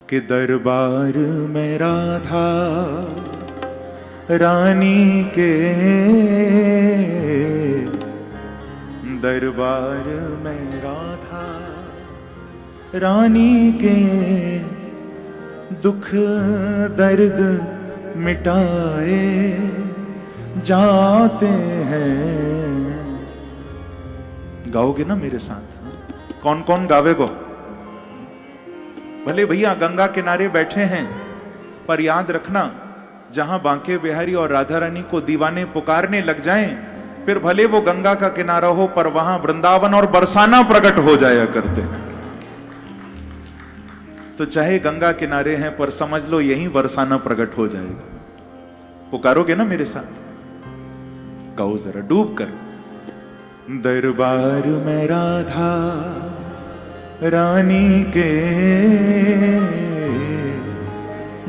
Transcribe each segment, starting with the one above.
कि दरबार में राधा रानी के, दरबार में राधा रानी के दुख दर्द मिटाए जाते हैं। गाओगे ना मेरे साथ? कौन कौन गावेगो? भले भैया गंगा किनारे बैठे हैं, पर याद रखना जहां बांके बिहारी और राधा रानी को दीवाने पुकारने लग जाएं, फिर भले वो गंगा का किनारा हो पर वहां वृंदावन और बरसाना प्रकट हो जाया करते हैं। तो चाहे गंगा किनारे हैं पर समझ लो यहीं बरसाना प्रकट हो जाएगा। पुकारोगे ना मेरे साथ? गाओ जरा डूब कर। दरबार में राधा रानी के,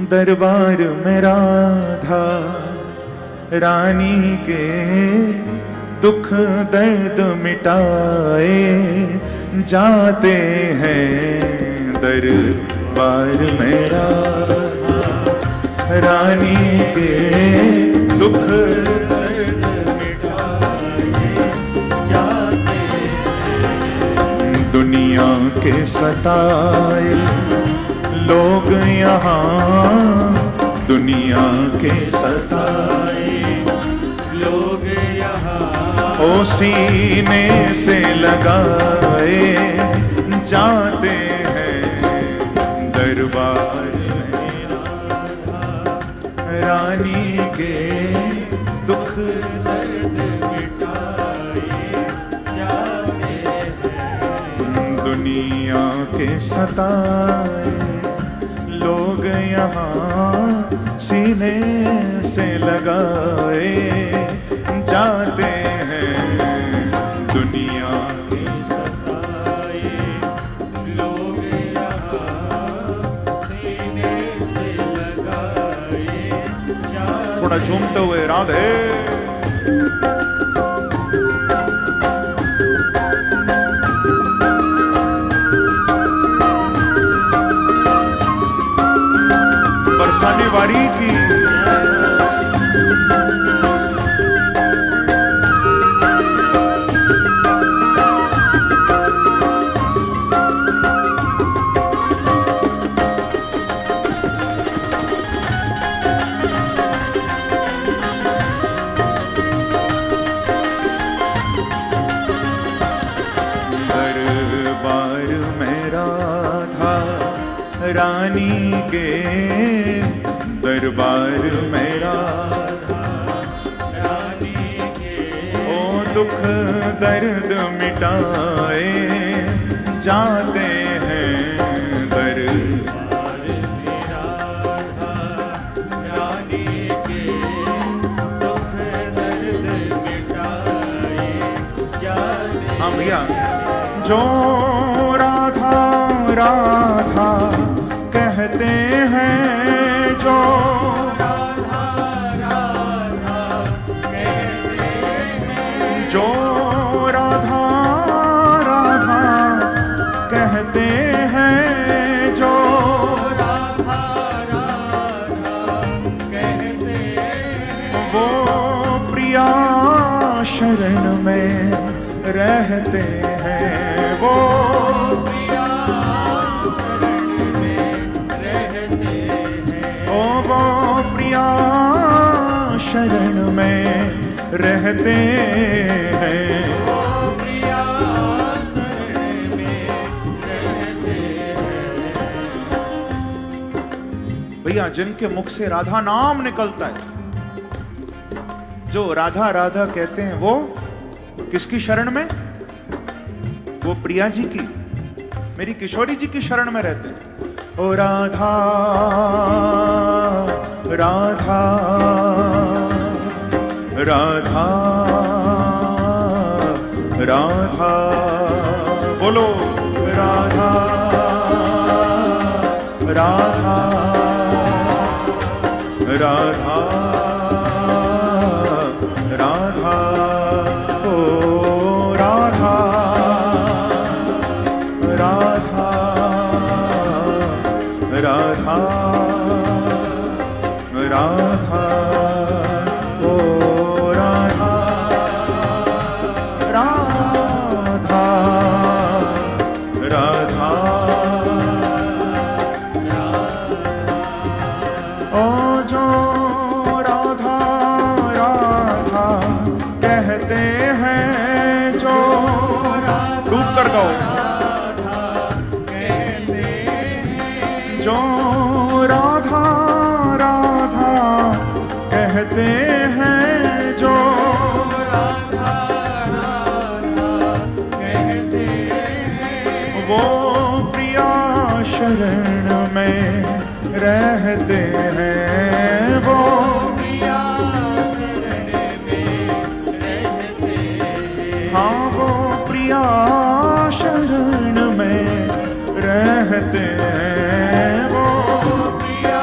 दरबार में राधा रानी के दुख दर्द मिटाए जाते हैं। दरबार में राधा रानी के दुख दर्द मिटाए जाते हैं। दुनिया के सताए लोग यहाँ, दुनिया के सताए लोग यहाँ ओ सीने से लगाए जाते हैं। दरबार में राधा रानी के दुख दर्द मिटाए जाते हैं। दुनिया के सताए लोग यहाँ सीने से लगाए जाते हैं। दुनिया के सताए लोग यहाँ सीने से लगाए जाते। थोड़ा झूमते हुए राधे। बरसाने वारी की दरबार में राधा रानी के, दरबार में राधा रानी के ओ दुख दर्द मिटाए जाते हैं। दरबार में राधा रानी के दुख दर्द मिटाए जाते हैं। हाँ भैया, जो राधा राधा कहते हैं, जो राधा राधा कहते हैं, जो राधा राधा कहते हैं, जो राधा राधा कहते हैं, वो प्रिया शरण में रहते हैं। वो प्रिया शरण में रहते हैं। ओ वो प्रिया शरण में रहते हैं। वो प्रिया शरण में रहते हैं। भैया जिनके मुख से राधा नाम निकलता है, जो राधा राधा कहते हैं, वो किसकी शरण में? वो प्रिया जी की, मेरी किशोरी जी की शरण में रहते हैं। ओ राधा राधा राधा राधा बोलो राधा राधा राधा राधा ओ राधा राधा राधा राधा ओ राधा राधा राधा ओ जो राधा राधा कहते हैं, जो डूब कर गाओ, जो राधा राधा कहते हैं, जो राधा राधा कहते हैं, वो प्रिया शरण में रहते हैं, वो प्रिया शरण में रहते हैं, हाँ वो प्रिया शरण में रहते हैं, वो प्रिया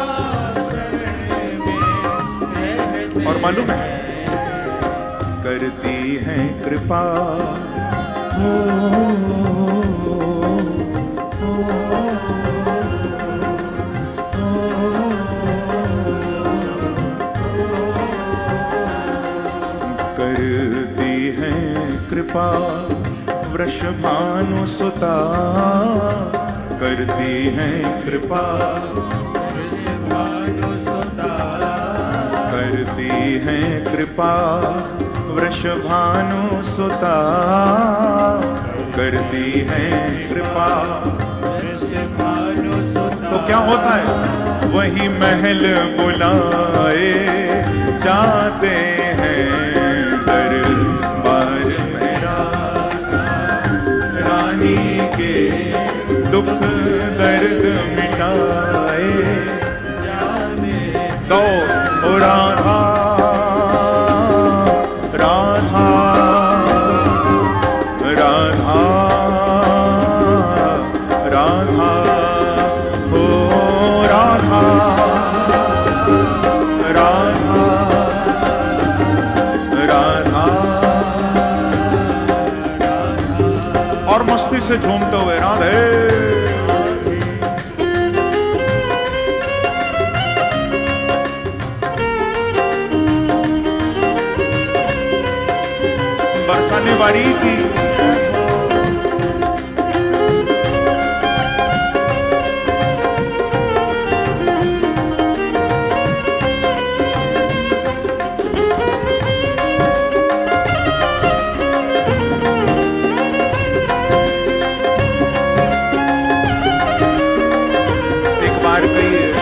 शरण में रहते हैं। और मालूम है करती है कृपा करती है कृपा वृषभानुसुता, करती है कृपा वृषभानुसुता, करती है कृपा वृषभानुसुता, करती है कृपा वृषभानुसुता। तो क्या होता है, वही महल बुलाए जाते हैं, दरबार में रानी के दुख दर्द मिटाए जाने दो। ओ राधा राधा राधा राधा ओ राधा राधा राधा, और मस्ती से झूमते हुए राधे। बरसाने वाली की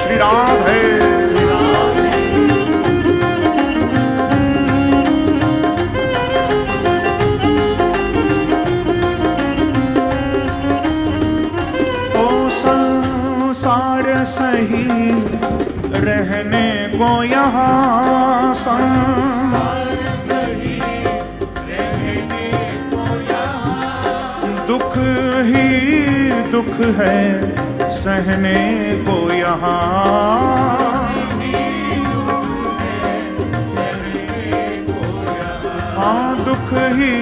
श्री राधे श्री राधे। ओ संसार सही रहने को यहाँ, संसार सही रहने को यहाँ, दुख ही दुख है सहने को यहाँ, हाँ दुख ही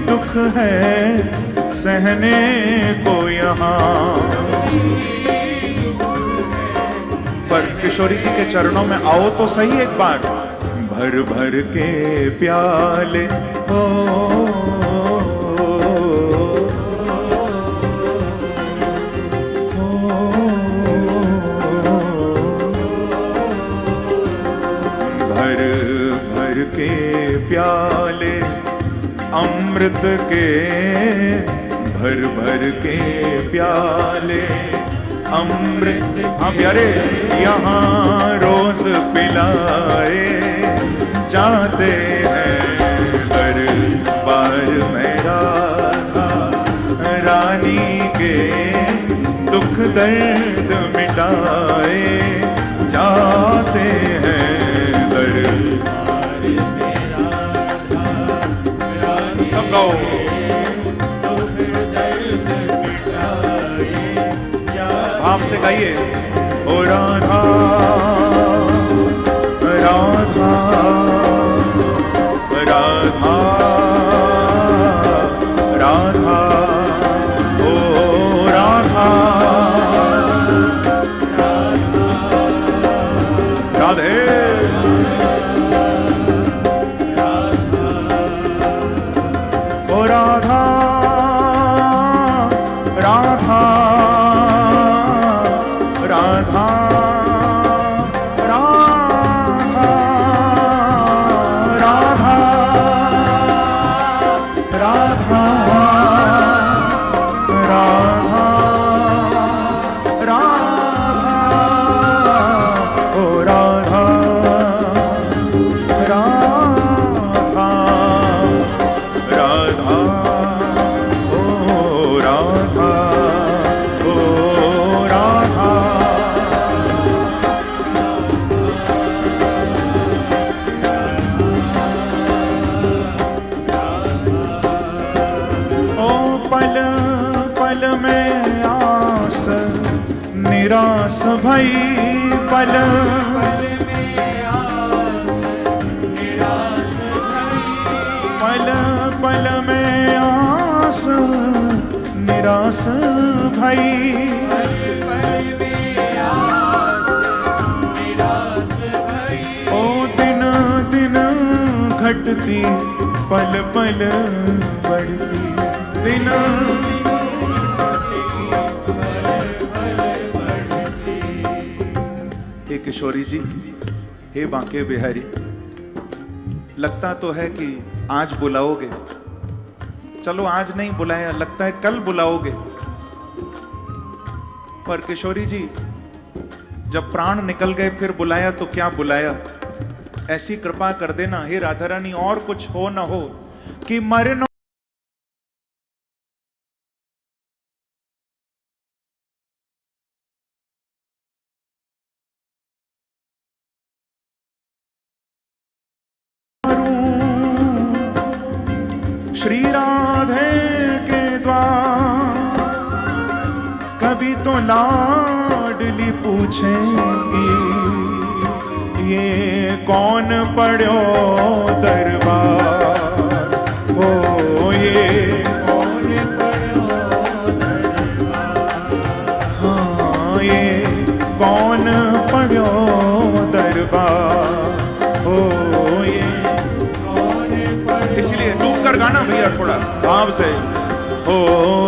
दुख है सहने को यहाँ। पर किशोरी जी के चरणों में आओ तो सही एक बार, भर भर के प्याले के प्याले अमृत के, भर भर के प्याले अमृत, हाँ प्यारे यहाँ रोज पिलाए जाते हैं, दरबार में राधा रानी के दुख दर्द मिटाए जाते हैं, सब गाओ। भाव से गाइए, ओ राधा राधा राधा राधा ओ राधा राधे। ओ राधा राधा राधा राधा राधा राधा राधा राधा ओ राधा राधा राधा ओ राधा ओ राधा। ओ पल पल में आस निराश भई, पल पल पल में आस निराश भई। ओ दिन दिन घटती पल पल बढ़ती, दिन हे किशोरी जी, हे बांके बिहारी, लगता तो है कि आज बुलाओगे, चलो आज नहीं बुलाया, लगता है कल बुलाओगे। पर किशोरी जी, जब प्राण निकल गए फिर बुलाया तो क्या बुलाया। ऐसी कृपा कर देना हे राधा रानी, और कुछ हो न हो कि मरना श्री राधे के द्वार, कभी तो लाडली पूछेंगी ये कौन पढ़ो दरबार, हो ये कौन पढ़ो दरबार, हाँ ये कौन पढ़ो दरबार, हो ये कौन पढ़ो। इसीलिए डूब कर गाना भैया थोड़ा भाव से। हो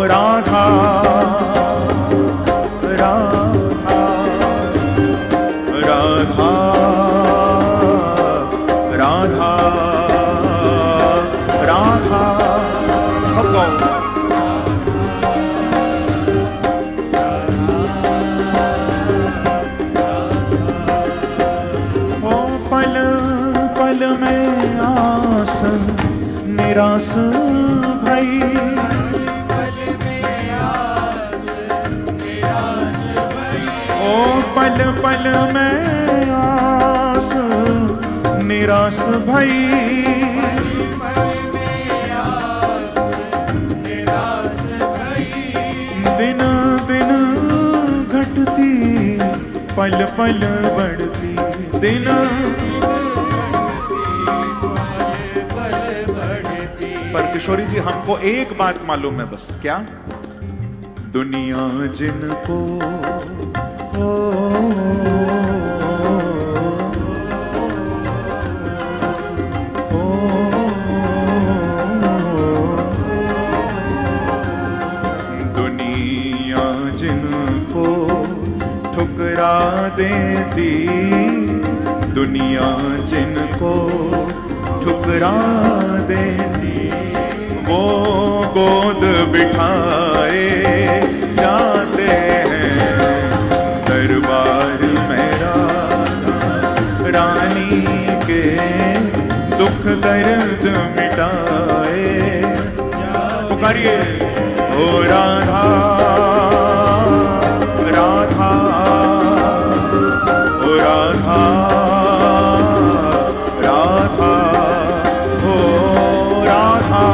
राधा राधा राधा राधा राधा, सब गाओ। ओ पल पल में आस निराश भई, ओ पल पल में आस निराश भई। दिन दिन घटती पल पल बढ़ती, दिन पर किशोरी जी हमको एक बात मालूम है बस, क्या? दुनिया जिनको ओ दुनिया जिनको ठुकरा देती, दुनिया जिनको ठुकरा देती, वो गोद बिठाए जाते हैं दरबार में राधा रानी के, दुख दर्द मिटाए। पुकारिए ओ राधा राधा ओ राधा राधा ओ राधा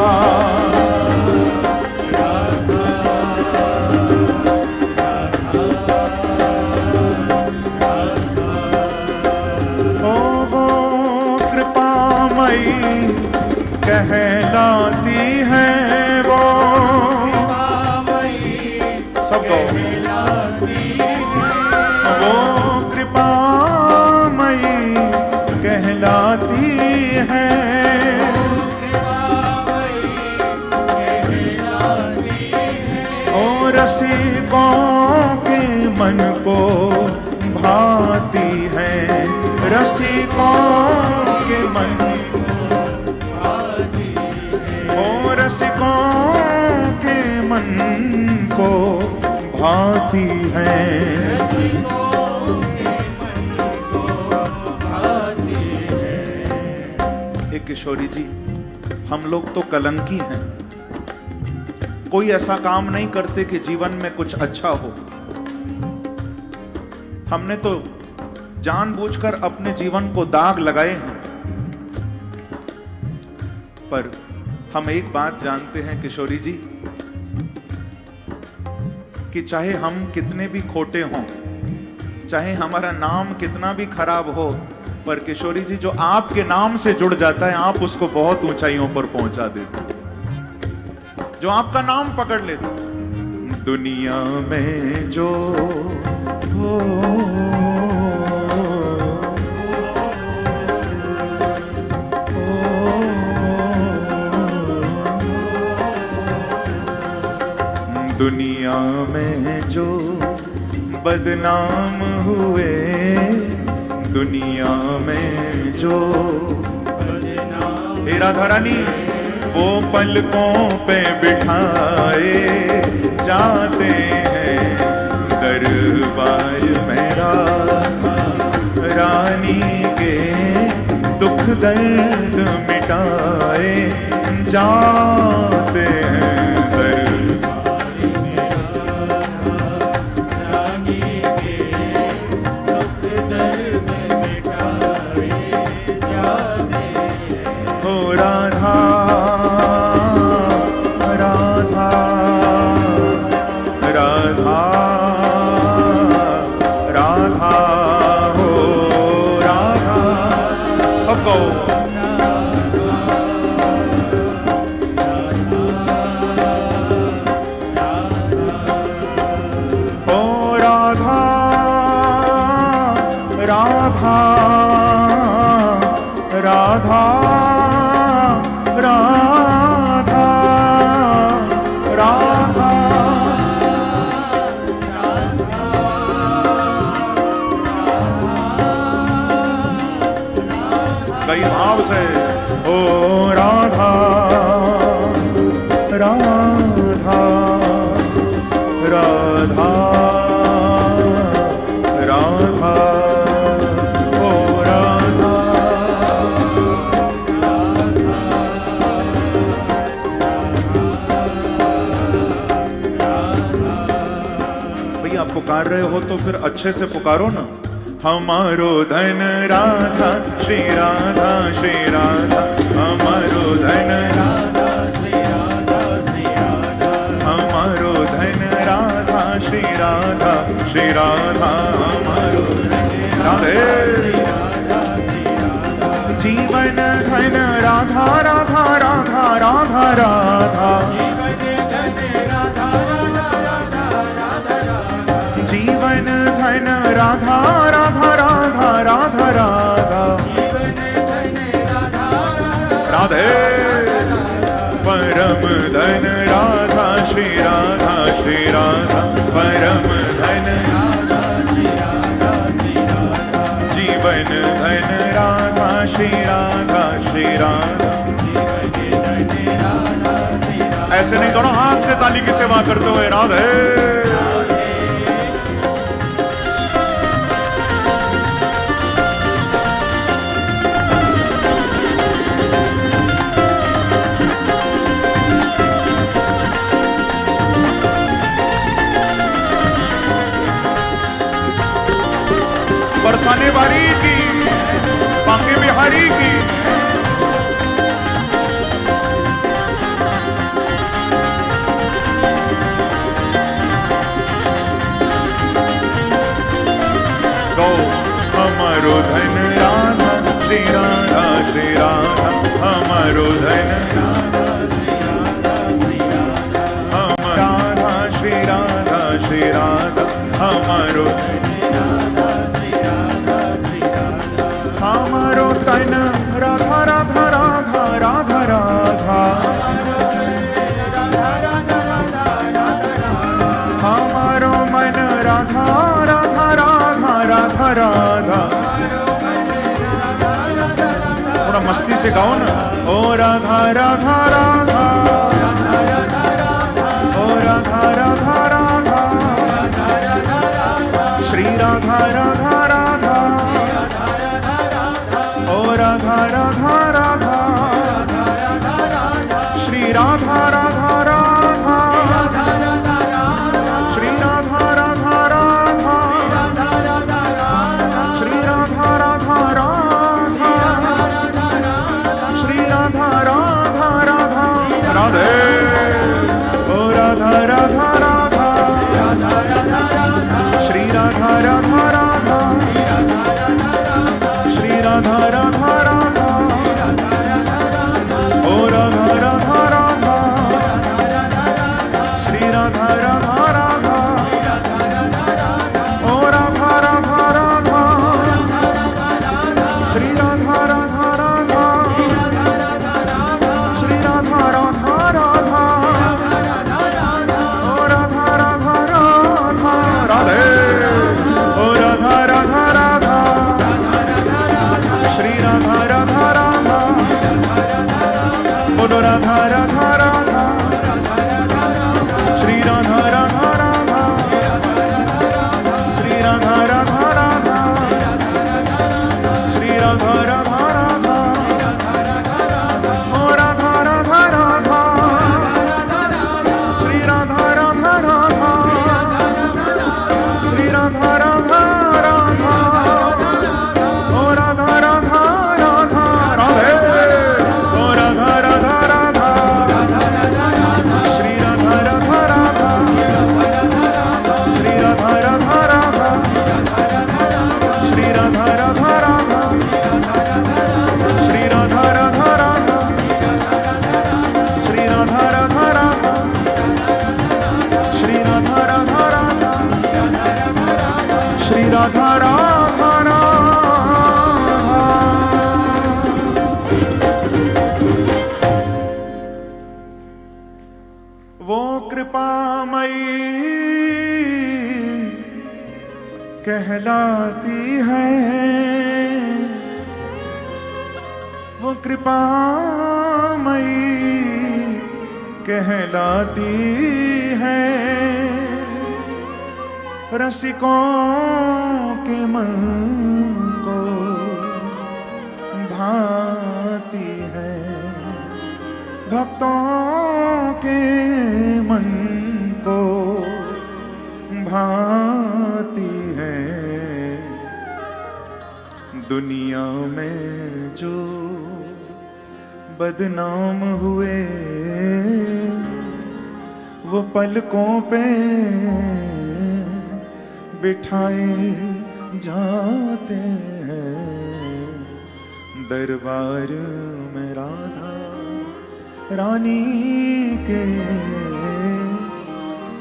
ओ वो कृपामयी कहलाती है, वो सब वो कृपामयी भाती है, रसिकों के मन ओ रसिकों के मन को भाती है। एक किशोरी जी, हम लोग तो कलंकी हैं, कोई ऐसा काम नहीं करते कि जीवन में कुछ अच्छा हो। हमने तो जानबूझकर अपने जीवन को दाग लगाए हैं। पर हम एक बात जानते हैं किशोरी जी, कि चाहे हम कितने भी खोटे हों, चाहे हमारा नाम कितना भी खराब हो, पर किशोरी जी जो आपके नाम से जुड़ जाता है, आप उसको बहुत ऊंचाइयों पर पहुंचा देते हैं। जो आपका नाम पकड़ लेते, दुनिया में जो हो दुनिया में जो बदनाम हुए, दुनिया में जो हे राधा रानी वो पलकों पे बिठाए जाते हैं, दरबार में राधा रानी के दुख दर्द मिटाए जाते हैं। पुकार रहे हो तो फिर अच्छे से पुकारो ना। हमारो धन राधा श्री राधा श्री राधा, हमारो धन राधा श्री राधा श्री राधा, हमारो धन राधा श्री राधा श्री राधा, हमारो राधे जीवन धन राधा राधा राधा राधा राधा, जीवन धन राधा राधा राधा राधा राधा, राधे परम धन राधा श्री राधा श्री राधा, परम धन जीवन धन राधा श्री राधा श्री राधा। ऐसे नहीं, दोनों हाथ से ताली की सेवा करते हुए राधे बरसाने वाली की, बांके बिहारी की, गो हमारो धन राधा श्री राधा श्री राधा, हमारो धन राधा श्री राधा श्री राधा, हम राधा श्री राधा श्री राधा, हमारो हमारो तन राधा राधा राधा राधा राधा, हमारो मन राधा राधा से गाओ ना। ओ राधा राधा राधा, ओ राधा राधा राधा, श्री राधा राधा राधा, ओ राधा राधा राधा, श्री राधा राधा राधा, श्री राधा राधा राधा, श्री राधा राधा राधा, श्री राधा राधा राधा, राधे। ओ राधा राधा राधा, श्री राधा राधा राधा, श्री राधा राधा राधा, ओ राधा राधा राधा, श्री राधा राधा राधा, ओ राधा राधा राधा, श्री राधा राधा राधा, श्री राधा राधा राधा, ओ राधा राधा राधा, राधे। ओ राधा राधा राधा, श्री राधा राधा राधा, बोलो राधा राधा राधा, श्री राधा राधा राधा, श्री राधा राधा राधा, श्री राधा राधा राधा, ओ राधा राधा राधा, श्री राधा राधा राधा, श्री राधा राधा राधा, ओ राधा राधा राधा, राधे। ओ राधा राधा राधा, श्री राधा राधा राधा, श्री राधा राधा राधा, श्री राधा राधा राधा, श्री राधा राधा राधा, श्री राधा राधा राधा, श्री राधा राधा राधा, श्री राधा राधा राधा। वो कृपामयी कहलाती है, वो कृपामयी कहलाती है, रसिकों के मन को भाती है, भक्तों के मन को भाती है। दुनिया में जो बदनाम हुए वो पलकों पे बिठाए जाते हैं। दरबार में राधा रानी के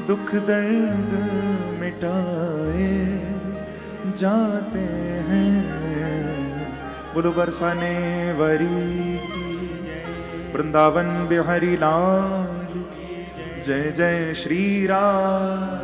दुख दर्द मिटाए जाते हैं। बोलो बरसाने वरी की वृंदावन बिहारी लाल, जय जय श्री राम।